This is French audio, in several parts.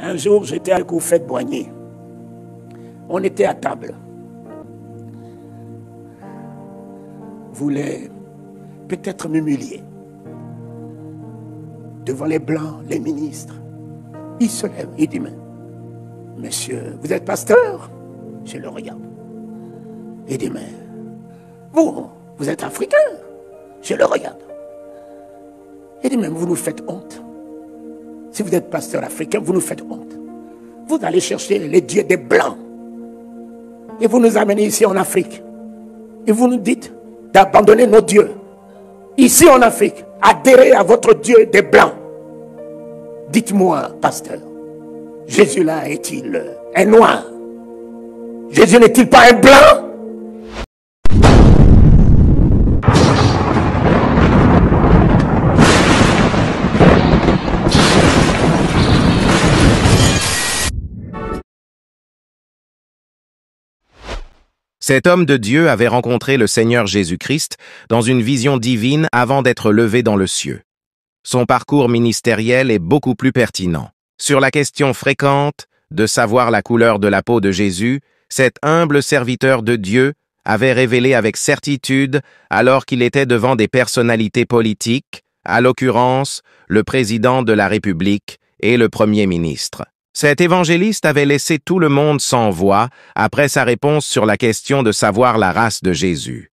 Un jour, j'étais avec Oufette Boigny. On était à table. Voulait peut-être m'humilier. Devant les Blancs, les ministres. Il se lève, il dit, mais, monsieur, vous êtes pasteur? Je le regarde. Il dit, mais, vous êtes africain? Je le regarde. Il dit, mais vous nous faites honte. Si vous êtes pasteur africain, vous nous faites honte. Vous allez chercher les dieux des Blancs. Et vous nous amenez ici en Afrique. Et vous nous dites d'abandonner nos dieux. Ici en Afrique, adhérez à votre Dieu des Blancs. Dites-moi, pasteur, Jésus là est-il un noir? Jésus n'est-il pas un blanc? Cet homme de Dieu avait rencontré le Seigneur Jésus-Christ dans une vision divine avant d'être levé dans le cieux. Son parcours ministériel est beaucoup plus pertinent. Sur la question fréquente de savoir la couleur de la peau de Jésus, cet humble serviteur de Dieu avait révélé avec certitude alors qu'il était devant des personnalités politiques, à l'occurrence le président de la République et le Premier ministre. Cet évangéliste avait laissé tout le monde sans voix après sa réponse sur la question de savoir la race de Jésus.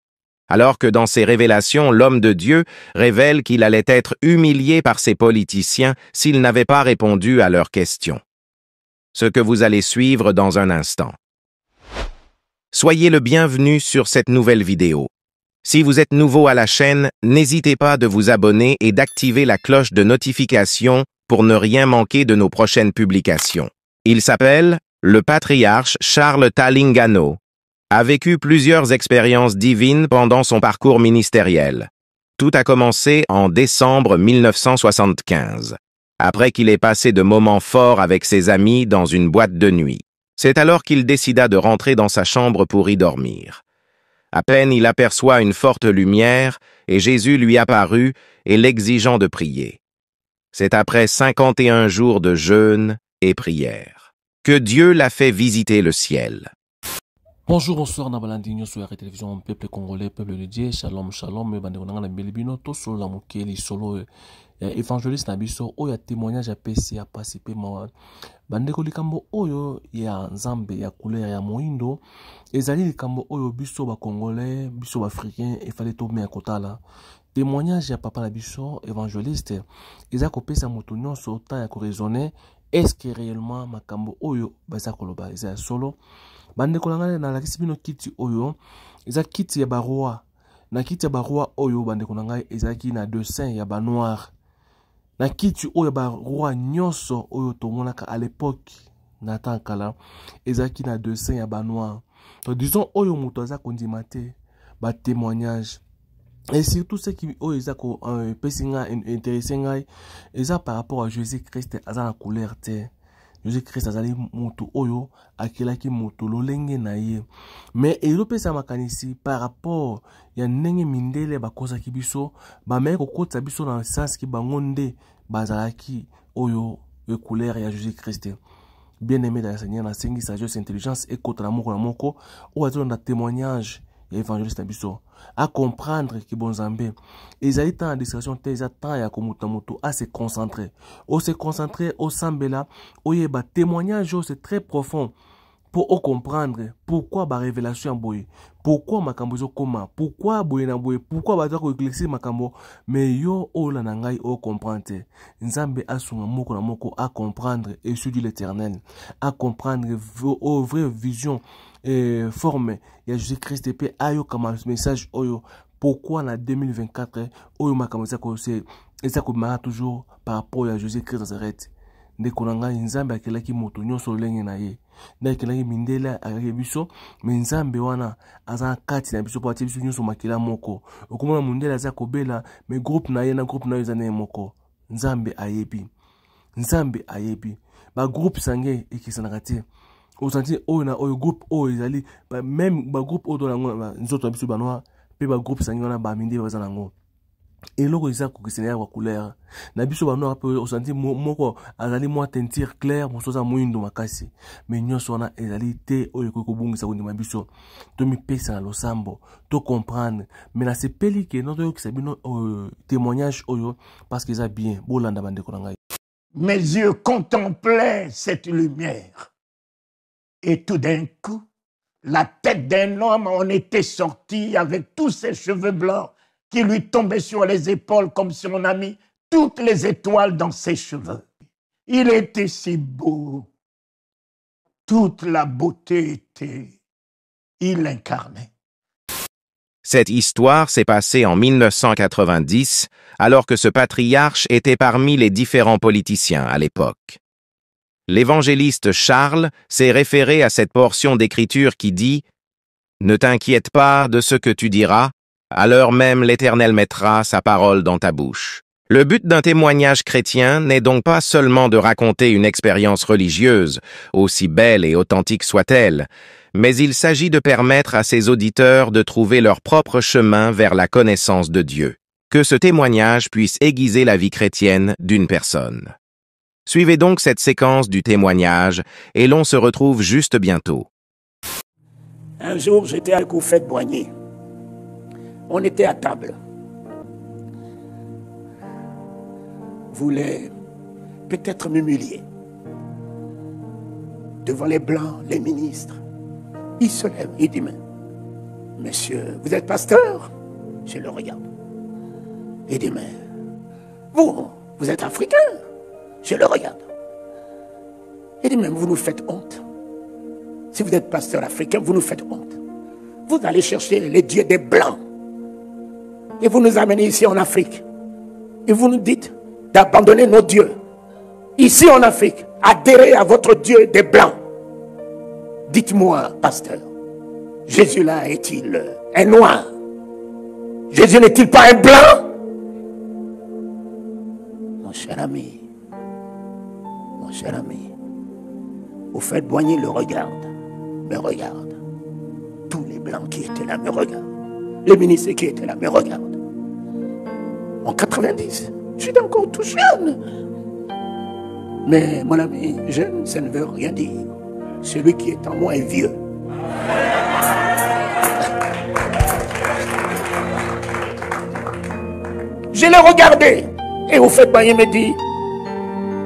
Alors que dans ses révélations, l'homme de Dieu révèle qu'il allait être humilié par ses politiciens s'il n'avait pas répondu à leurs questions. Ce que vous allez suivre dans un instant. Soyez le bienvenu sur cette nouvelle vidéo. Si vous êtes nouveau à la chaîne, n'hésitez pas de vous abonner et d'activer la cloche de notification pour ne rien manquer de nos prochaines publications. Il s'appelle le patriarche Charles Talingano. A vécu plusieurs expériences divines pendant son parcours ministériel. Tout a commencé en décembre 1975, après qu'il ait passé de moments forts avec ses amis dans une boîte de nuit. C'est alors qu'il décida de rentrer dans sa chambre pour y dormir. À peine il aperçoit une forte lumière, et Jésus lui apparut et l'exigeant de prier. C'est après 51 jours de jeûne et prière que Dieu l'a fait visiter le ciel. Bonjour, bonsoir, Nabalandinho sur la télévision Peuple Congolais, Peuple de Dieu, Shalom, Shalom, me bande na belibino to solo la mukeli solo évangéliste nabiso oyo témoignage apesi ya pasipe ma bande ko likambo oyo ya nzambe ya couleur ya moindo ezali likambo oyo biso ba congolais, biso ba africain e fallait to me kotala témoignage ya papa na biso évangéliste eza kopesa moto nyonso ta ya ko raisonner est-ce que réellement makambo oyo baza koloba eza solo bande kolangana na lakisi bino kiti oyo eza kiti ya baroi na kiti ya baroi oyo bande kolanga ezaki na dessin ya ba noir na kiti oyo baroi nyonso oyo tomonaka à l'époque na tankala ezaki na dessin ya ba noir donc disons oyo moto aza kondima te ba témoignage et surtout ce qui oyo eza ko pesinga intéressé ngai eza par rapport à Jésus-Christ aza na couleur te Jésus-Christ azali mutu oyo akelaki mutu lolenge na ye mais elopesa makanisi par rapport ya ndenge mindele bakozaki biso bameye kokotisa biso na sens ki bango nde bazalaki oyo couleur ya Jésus-Christ. Bien aimé dans le Seigneur, na sengi sagesse intelligence et kota na moko oyo azolanda témoignage ya évangéliste biso à comprendre que bon Zambé ezali temps de distraction te eza temps ya komuta moto à se concentrer au sambela oyeba témoignage c'est très profond pour comprendre pourquoi ba révélation boye pourquoi makambo zo koma pourquoi boye na boye pourquoi ba doit ko éclaircir makambo mais yo ola na ngai o comprendre nzambe asunga moko na moko à comprendre et sur l'Éternel à comprendre aux vraies visions forme ya Jésus-Christ pe ayo comme message oyo pourquoi en 2024 oyo makambo za ko c'est ça ko mara toujours par rapport à Jésus-Christ Nazareth nde konanga nzambe akelaki moto nyonso lenge na ye nde akelaki mindela akaki biso mais nzambe wana aza kati na biso po atie biso nyonso makila moko okomona mondela aza kobela mais groupe na ye na groupe na yo eza na ye moko nzambe ayebi ba groupe sange ekisanaka te osanti oyo na oyo groupe oyo ezali même ba groupe oyo to nango nzoto na biso banoa pe ba groupe sange wana ba mindela baza nango eloko eza kokesena ya couleur na biso bano ape osandi moko azali mwa teinture claire moso za muindo makasi mais nyonso wana ezali te oyo ko bungisa kondima biso to mipesa na losambo to comprendre mais na sepeli ke noto yo kisabino témoignage oyo parce que ça bien bolanda bande ko ngai. Mes yeux contemplaient cette lumière et tout d'un coup la tête d'un homme en était sortie avec tous ses cheveux blancs qui lui tombaient sur les épaules comme si on a mis toutes les étoiles dans ses cheveux. Il était si beau. Toute la beauté était... Il l'incarnait. Cette histoire s'est passée en 1990, alors que ce patriarche était parmi les différents politiciens à l'époque. L'évangéliste Charles s'est référé à cette portion d'écriture qui dit « Ne t'inquiète pas de ce que tu diras, à l'heure même l'Éternel mettra sa parole dans ta bouche. » Le but d'un témoignage chrétien n'est donc pas seulement de raconter une expérience religieuse, aussi belle et authentique soit-elle, mais il s'agit de permettre à ses auditeurs de trouver leur propre chemin vers la connaissance de Dieu. Que ce témoignage puisse aiguiser la vie chrétienne d'une personne. Suivez donc cette séquence du témoignage et l'on se retrouve juste bientôt. Un jour, j'étais avec Houphouët-Boigny. On était à table. Voulait peut-être m'humilier. Devant les Blancs, les ministres. Il se lève, il dit, mais, monsieur, vous êtes pasteur? Je le regarde. Il dit, mais, vous êtes africain? Je le regarde. Il dit, mais vous nous faites honte. Si vous êtes pasteur africain, vous nous faites honte. Vous allez chercher les dieux des Blancs. Et vous nous amenez ici en Afrique. Et vous nous dites d'abandonner nos dieux. Ici en Afrique, adhérez à votre Dieu des Blancs. Dites-moi, pasteur, Jésus là est-il un noir? Jésus n'est-il pas un blanc? Mon cher ami, Houphouët-Boigny le regarde, me regarde. Tous les Blancs qui étaient là me regardent. Les ministres qui étaient là me regardent. En 90, j'étais encore tout jeune. Mais mon ami, jeune, ça ne veut rien dire. Celui qui est en moi est vieux. Je l'ai regardé. Et Houphouët-Boigny me dit,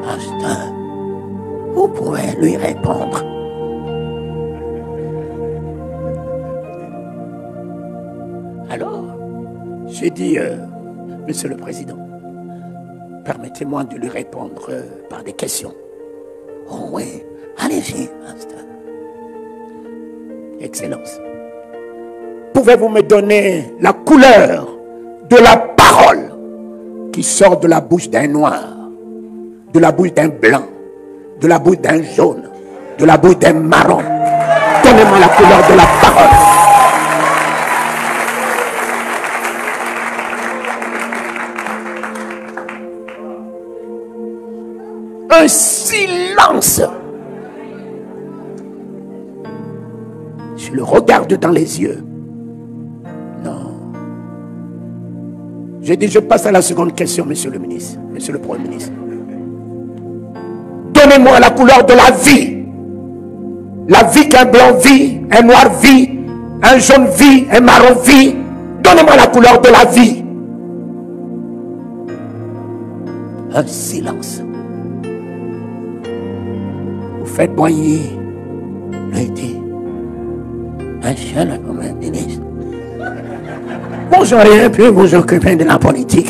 pasteur, vous pouvez lui répondre. Alors, j'ai dit, Monsieur le Président, permettez-moi de lui répondre par des questions. Oh oui, allez-y, pasteur. Excellence, pouvez-vous me donner la couleur de la parole qui sort de la bouche d'un noir, de la bouche d'un blanc, de la bouche d'un jaune, de la bouche d'un marron? Donnez-moi la couleur de la parole. Un silence. Je le regarde dans les yeux. Non. J'ai dit, je passe à la seconde question, monsieur le ministre, monsieur le Premier ministre. Donnez-moi la couleur de la vie. La vie qu'un blanc vit, un noir vit, un jaune vit, un marron vit. Donnez-moi la couleur de la vie. Un silence. Houphouët-Boigny lui dit, monsieur le Premier ministre, vous auriez pu vous occuper de la politique.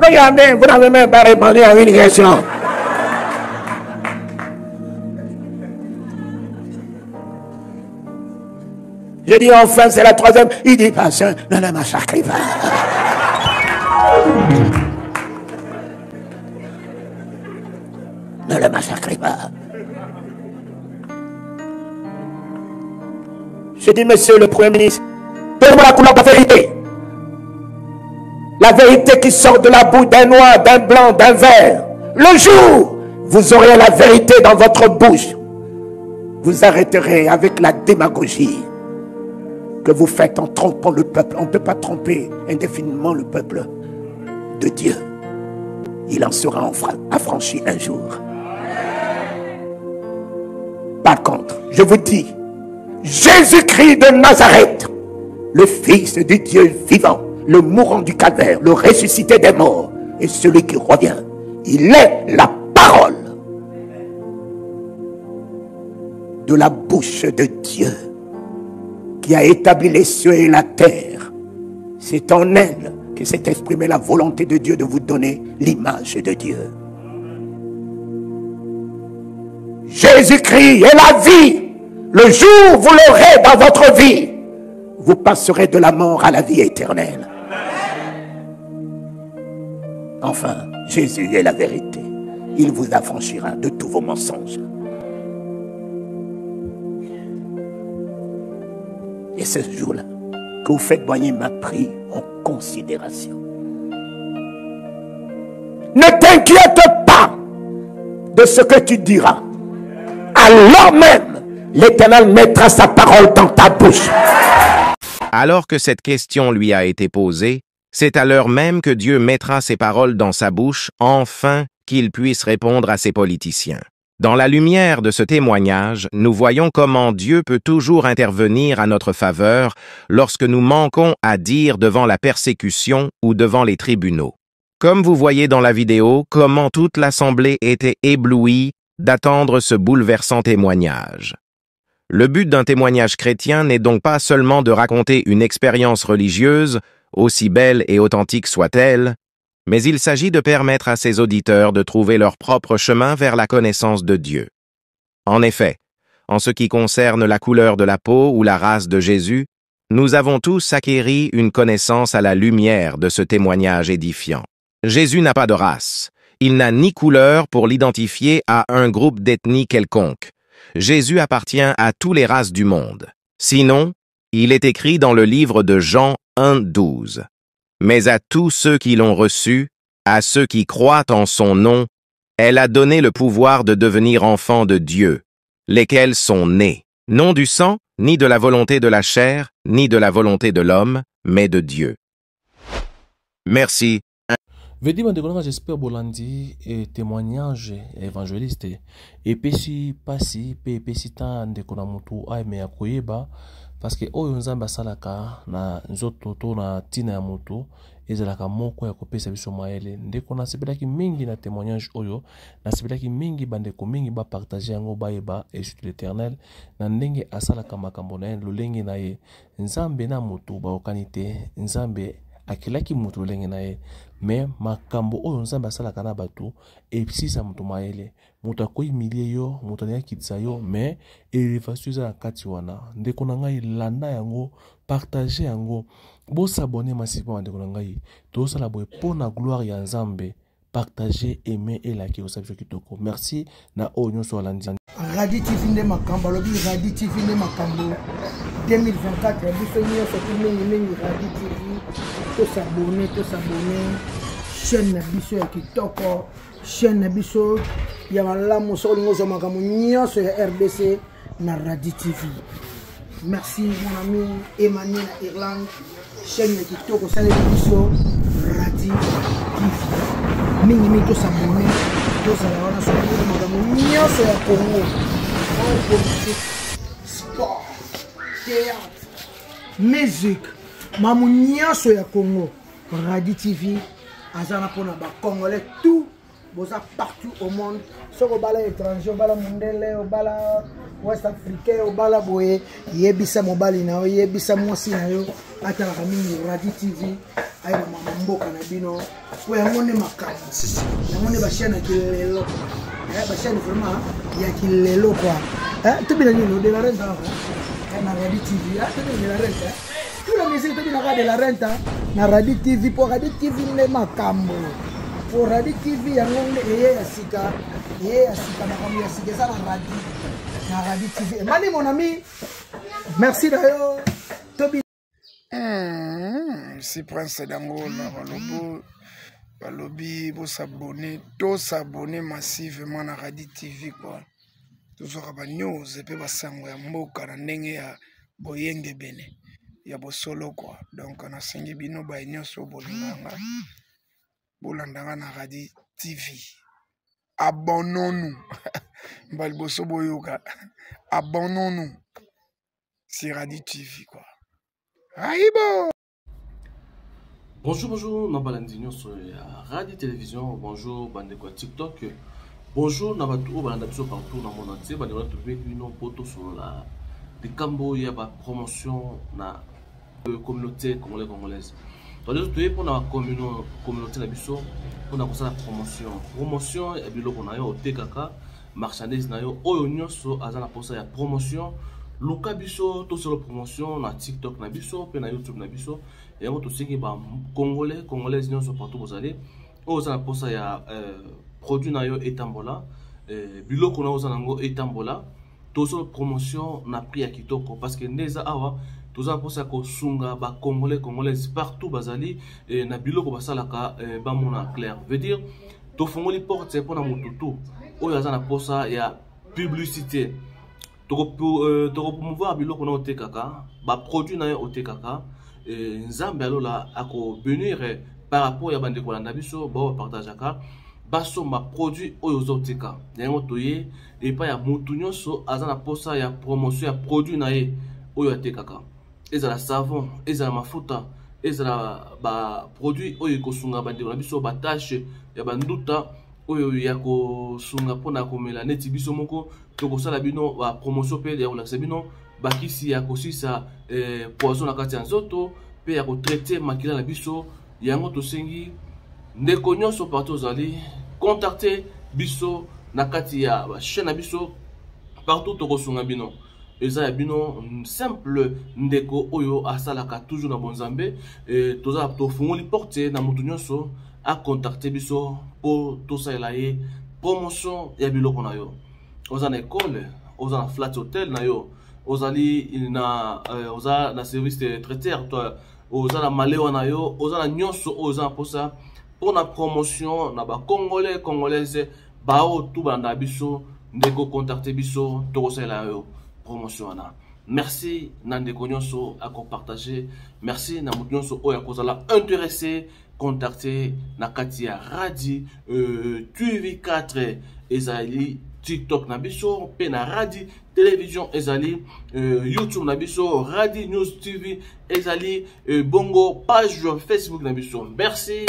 Regardez, vous n'avez même pas répondu à une question. Je dis enfin, c'est la troisième. Il dit, pasteur, ne le massacrez pas. Ne le massacrez pas. Je dis, monsieur le Premier ministre, donnez-moi la couleur de la vérité. La vérité qui sort de la bouche d'un noir, d'un blanc, d'un vert, Le jour où vous aurez la vérité dans votre bouche, vous arrêterez avec la démagogie que vous faites en trompant le peuple. On ne peut pas tromper indéfiniment le peuple de Dieu. Il en sera affranchi un jour. Par contre, je vous dis, Jésus-Christ de Nazareth, le Fils du Dieu vivant, le mourant du calvaire, le ressuscité des morts, et celui qui revient, il est la parole de la bouche de Dieu qui a établi les cieux et la terre. C'est en elle que s'est exprimée la volonté de Dieu de vous donner l'image de Dieu. Jésus-Christ est la vie. Le jour où vous l'aurez dans votre vie, vous passerez de la mort à la vie éternelle. Enfin, Jésus est la vérité. Il vous affranchira de tous vos mensonges. Et c'est ce jour-là que vous faites voyer m'a pris en considération. Ne t'inquiète pas de ce que tu diras. Alors même, l'Éternel mettra sa parole dans ta bouche. Alors que cette question lui a été posée, c'est à l'heure même que Dieu mettra ses paroles dans sa bouche, enfin qu'il puisse répondre à ses politiciens. Dans la lumière de ce témoignage, nous voyons comment Dieu peut toujours intervenir à notre faveur lorsque nous manquons à dire devant la persécution ou devant les tribunaux. Comme vous voyez dans la vidéo, comment toute l'assemblée était éblouie d'attendre ce bouleversant témoignage. Le but d'un témoignage chrétien n'est donc pas seulement de raconter une expérience religieuse, aussi belle et authentique soit-elle, mais il s'agit de permettre à ses auditeurs de trouver leur propre chemin vers la connaissance de Dieu. En effet, en ce qui concerne la couleur de la peau ou la race de Jésus, nous avons tous acquéri une connaissance à la lumière de ce témoignage édifiant. Jésus n'a pas de race. Il n'a ni couleur pour l'identifier à un groupe d'ethnie quelconque. Jésus appartient à toutes les races du monde. Sinon, il est écrit dans le livre de Jean 1:12. Mais à tous ceux qui l'ont reçu, à ceux qui croient en son nom, elle a donné le pouvoir de devenir enfants de Dieu, lesquels sont nés, non du sang, ni de la volonté de la chair, ni de la volonté de l'homme, mais de Dieu. Merci. Vedi bandeko, j'espère bolandi et témoignage évangéliste et pesi pasi pe pesi ta ndeko na mutu aime ya koyeba parce que oyo nzambe asalaka na nzoto to na tina ya mutu ezalaka moko ya kopesa biso mayele. Ndeko nasepelaki mingi na témoignage oyo, nasepelaki mingi bandeko mingi ba partager yango bayeba Jésus l'Éternel na ndenge asalaka makambo na ye lolenge na ye. Nzambe na mutu baokani te, nzambe akilaki mutu lolenge na ye, me makambo oyo nzambe asalaka na bato ebisisa mutu mayele. Mutu akoyimilie yo, mutu ayakitisa yo, me elevation eza na kati wana. Ndeko na ngai landa yango, partage yango, bo s'abonner massivement ndeko na ngai. To sala boye pona gloire ya nzambe, partager, aimer et liker au saviso kitoko. Merci na oyo nyonso alandi. Radio TV nde makambo lobi Radio TV nde makambo 2024 biso nyonso mingi Radio TV to s'abonner chaîne na biso ya kitoko, chaîne na biso ya malamu so lingozo makambo nyonso ya RDC na Radio TV. Merci mon ami Emmanuel Irland, chaîne ya kitoko sale biso Radio TV. Mingi to s'abonner, to sala wana so lingozo makambo nyonso ya Congo. Politique, sport, théâtre, musique, mamu nyonso ya Congo. Radio TV azana pona ba Congolais tout boza partout au monde. Soko bala étranger, bala mondele, bala West Africain, bala boye, yebisa mobali na yo, yebisa mwasi na yo, atala mingi Radio TV ay mama mboka na bino. Ko yango ne makasi. Yango ne ba chaîne kilelo. Ba chaîne vraiment ya kilelo quoi. Tu bien nous de la renta na Radio TV, de la renta. Tout la musique de la renta na Radio TV pour Radio TV ne makambo. Pour Radio TV yango eye asika makambo ya sika ça na Radio TV. Mani mon ami, merci d'ailleurs. Tobi C'est Prince d'Angola, Balobo. balobi bo s'abonner, to s'abonner massivement na Radi TV quoi. Toujours ba news et puis ba sango ya mboka na ndenge ya boyenge bene ya bosolo quoi. Donc on a sengi bino ba nyonso bolinganga bolandanga na Radi TV. Abonnons-nous. Mbali boso boyoka. Abonnons-nous sur Radi TV quoi. Aïbo. Bonjour, bonjour, Nabalandinho sur Radio Télévision, bonjour, Bandeko TikTok, bonjour, Nabatou, Balandabiso partout dans le monde entier, Bandeko trouver une photo sur la de Cambo, il y a une promotion na communauté congolaise. Donc, tu es pour la communauté Nabiso, pour la promotion. Promotion, et bien, on a eu au TKK, marchandise, na yo, oyo so, azana pour ça, il y a promotion. Luka biso to sur la promotion na TikTok na biso pe na YouTube na biso et on to siki ba congolais nyonso partout vous allez oza pour ça ya produit na yo etambola biloko na oza nango etambola to sur la promotion na prix ya kitoko parce que neza awa toza pour ça ko sunga ba congolais partout bazali na biloko basalaka ba mona clair veut dire to fongoli porte pour na mututu oyo aza na posa ya publicité. Pour promouvoir biloko na otekaka ba produit na yo otekaka nzambe alola ako venir par rapport ya bande kolanda biso ba partageaka baso ma produit oyo zoteka yango toye et pas ya mutu nyonso azana posa ya promotion ya produit na ye oyo atekaka ezala savon ezala mafuta ezala ba produit oyo kosunga bande kolanda biso ba tâche ya banduta oyo ya kosunga pona komela neti biso moko to sala bino ba promotion pe ya kolakisa bino bakisi ya kosisa poison na kati ya nzoto pe ya ko traiter makila na biso yango tosengi ndeko nyonso partout ozali contacter biso na kati ya chaîne na biso partout to kosunga bino eza ya bino simple ndeko oyo asalaka toujours na bonzambe toza to fungoli porte na mutu nyonso a contacter biso pour tout ça la promotion ya biloko na yo oza na école oza na flat hotel na yo ozali na oza na service de traiteur toi oza na malewa na yo oza na nyonso oza pour ça pour na promotion na ba congolaise ba o tout banda biso ndeko contacter biso to ça la yo promotion na merci na ndeko nyonso à partager merci na mutu nyonso oya kozala intéressé contacter na katia Radi TV4 ezali TikTok na biso pe na Radi Télévision ezali YouTube na biso Radi News TV ezali bongo page Facebook na biso merci.